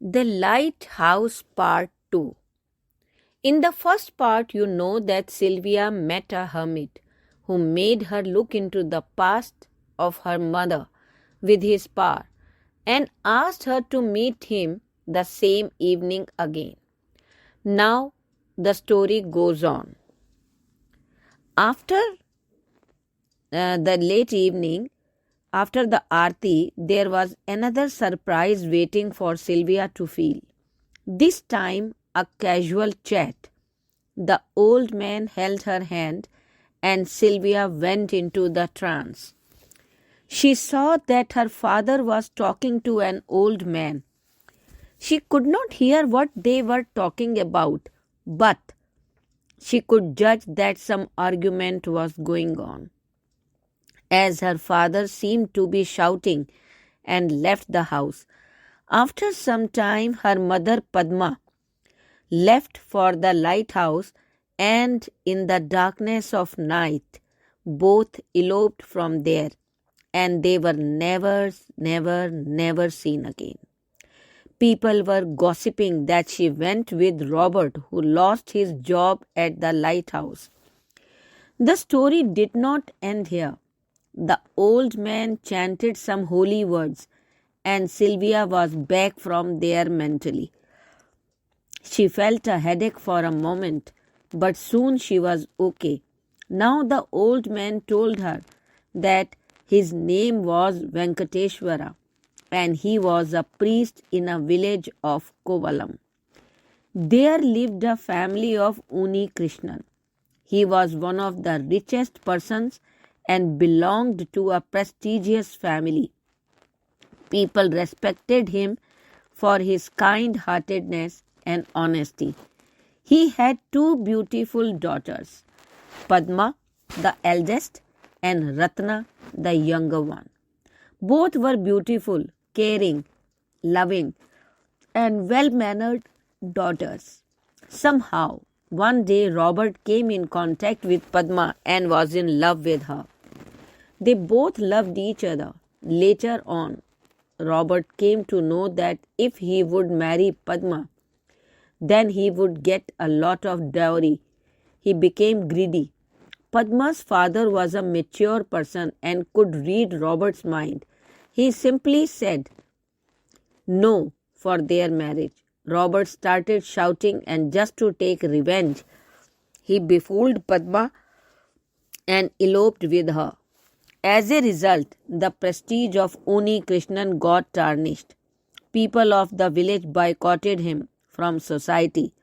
The Lighthouse Part 2. In the first part, you know that Sylvia met a hermit who made her look into the past of her mother with his power and asked her to meet him the same evening again. Now the story goes on. After the late evening, after the Aarti, there was another surprise waiting for Sylvia to feel. This time, a casual chat. The old man held her hand, and Sylvia went into the trance. She saw that her father was talking to an old man. She could not hear what they were talking about, but she could judge that some argument was going on, as her father seemed to be shouting and left the house. After some time, her mother Padma left for the lighthouse, and in the darkness of night, both eloped from there, and they were never seen again. People were gossiping that she went with Robert, who lost his job at the lighthouse. The story did not end here. The old man chanted some holy words, and Sylvia was back from there mentally. She felt a headache for a moment, but soon she was okay. Now the old man told her that his name was Venkateshwara and he was a priest in a village of Kovalam. There lived a family of Uni Krishnan. He was one of the richest persons and belonged to a prestigious family. People respected him for his kind-heartedness and honesty. He had two beautiful daughters, Padma, the eldest, and Ratna, the younger one. Both were beautiful, caring, loving, and well-mannered daughters. Somehow, one day Robert came in contact with Padma and was in love with her. They both loved each other. Later on, Robert came to know that if he would marry Padma, then he would get a lot of dowry. He became greedy. Padma's father was a mature person and could read Robert's mind. He simply said no for their marriage. Robert started shouting, and just to take revenge, he befooled Padma and eloped with her. As a result, the prestige of Uni Krishnan got tarnished. People of the village boycotted him from society.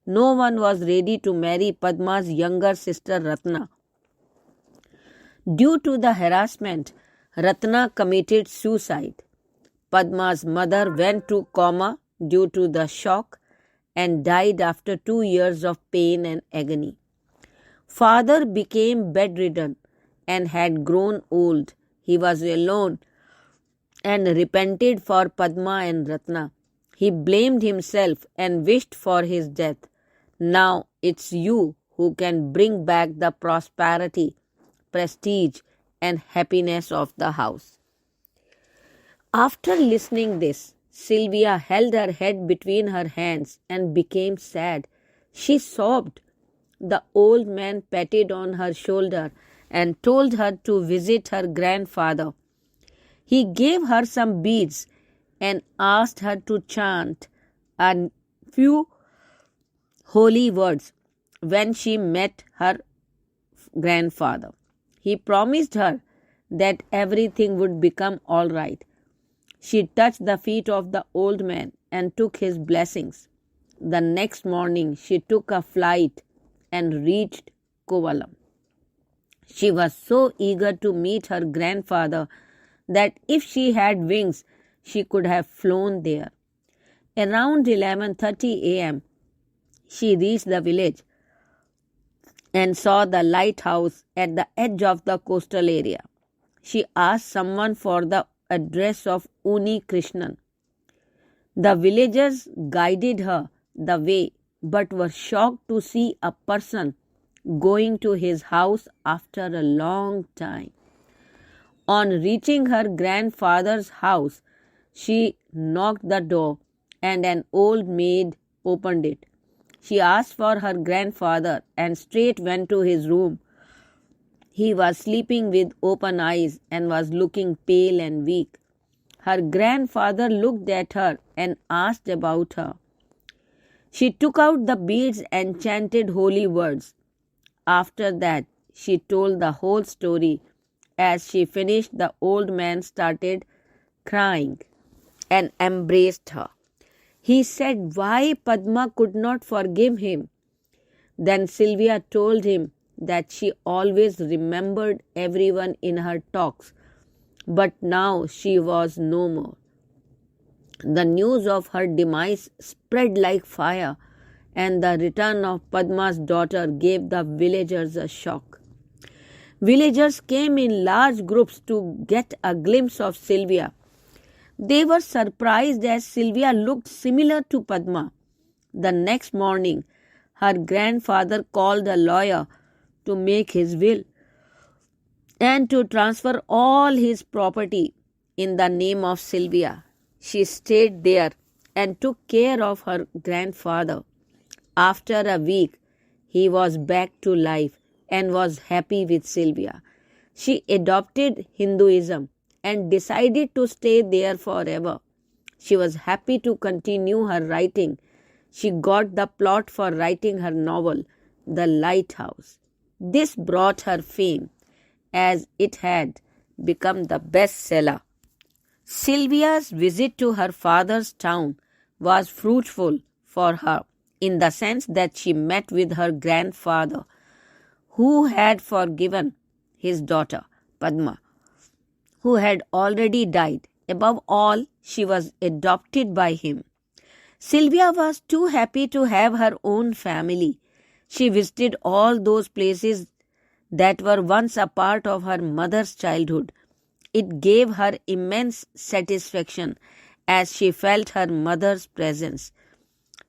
No one was ready to marry Padma's younger sister Ratna. Due to the harassment, Ratna committed suicide. Padma's mother went to coma due to the shock and died after 2 years of pain and agony. Father became bedridden and had grown old. He was alone and repented for Padma and Ratna. He blamed himself and wished for his death. Now it's you who can bring back the prosperity, prestige, and happiness of the house. After listening this, Sylvia held her head between her hands and became sad. She sobbed. The old man patted on her shoulder and told her to visit her grandfather. He gave her some beads and asked her to chant a few holy words when she met her grandfather. He promised her that everything would become all right. She touched the feet of the old man and took his blessings. The next morning she took a flight and reached Kovalam. She was so eager to meet her grandfather that if she had wings, she could have flown there. Around 11:30 a.m., she reached the village and saw the lighthouse at the edge of the coastal area. She asked someone for the address of Uni Krishnan. The villagers guided her the way but were shocked to see a person going to his house after a long time. On reaching her grandfather's house, she knocked the door and an old maid opened it. She asked for her grandfather and straight went to his room. He was sleeping with open eyes and was looking pale and weak. Her grandfather looked at her and asked about her. She took out the beads and chanted holy words. After that, she told the whole story. As she finished, the old man started crying and embraced her. He said why Padma could not forgive him. Then Sylvia told him that she always remembered everyone in her talks, but now she was no more. The news of her demise spread like fire, and the return of Padma's daughter gave the villagers a shock. Villagers came in large groups to get a glimpse of Sylvia. They were surprised as Sylvia looked similar to Padma. The next morning, her grandfather called a lawyer to make his will and to transfer all his property in the name of Sylvia. She stayed there and took care of her grandfather. After a week, he was back to life and was happy with Sylvia. She adopted Hinduism and decided to stay there forever. She was happy to continue her writing. She got the plot for writing her novel, The Lighthouse. This brought her fame, as it had become the bestseller. Sylvia's visit to her father's town was fruitful for her in the sense that she met with her grandfather, who had forgiven his daughter, Padma, who had already died. Above all, she was adopted by him. Sylvia was too happy to have her own family. She visited all those places that were once a part of her mother's childhood. It gave her immense satisfaction as she felt her mother's presence.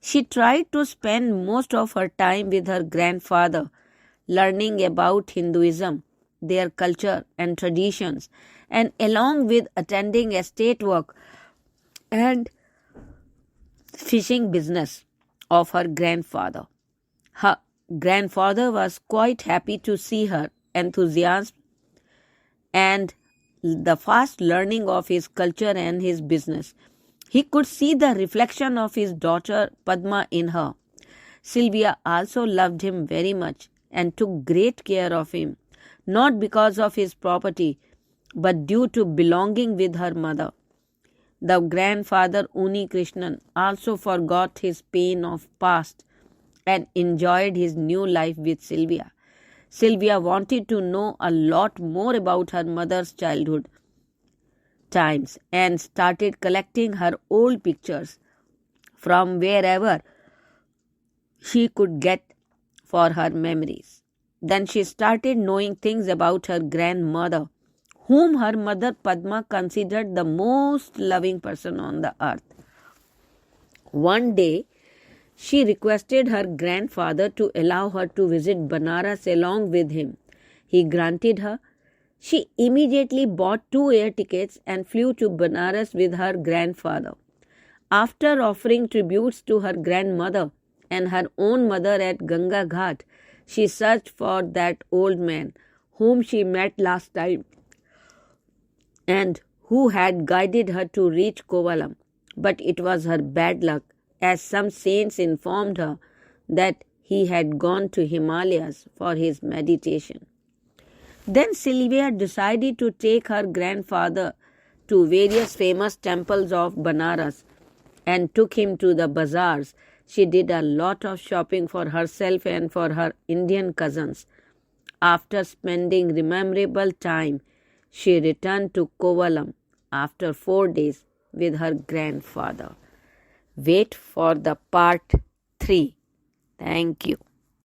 She tried to spend most of her time with her grandfather, learning about Hinduism, their culture and traditions, and along with attending estate work and fishing business of her grandfather. Her grandfather was quite happy to see her enthusiasm and the fast learning of his culture and his business. He could see the reflection of his daughter Padma in her. Sylvia also loved him very much and took great care of him, not because of his property, but due to belonging with her mother. The grandfather Uni Krishnan also forgot his pain of past and enjoyed his new life with Sylvia. Sylvia wanted to know a lot more about her mother's childhood times and started collecting her old pictures from wherever she could get for her memories. Then she started knowing things about her grandmother, whom her mother Padma considered the most loving person on the earth. One day, she requested her grandfather to allow her to visit Banaras along with him. He granted her. She immediately bought 2 air tickets and flew to Banaras with her grandfather. After offering tributes to her grandmother and her own mother at Ganga Ghat, she searched for that old man whom she met last time and who had guided her to reach Kovalam. But it was her bad luck, as some saints informed her that he had gone to Himalayas for his meditation. Then Sylvia decided to take her grandfather to various famous temples of Banaras and took him to the bazaars. She did a lot of shopping for herself and for her Indian cousins. After spending memorable time, she returned to Kovalam after 4 days with her grandfather. Wait for the part 3. Thank you.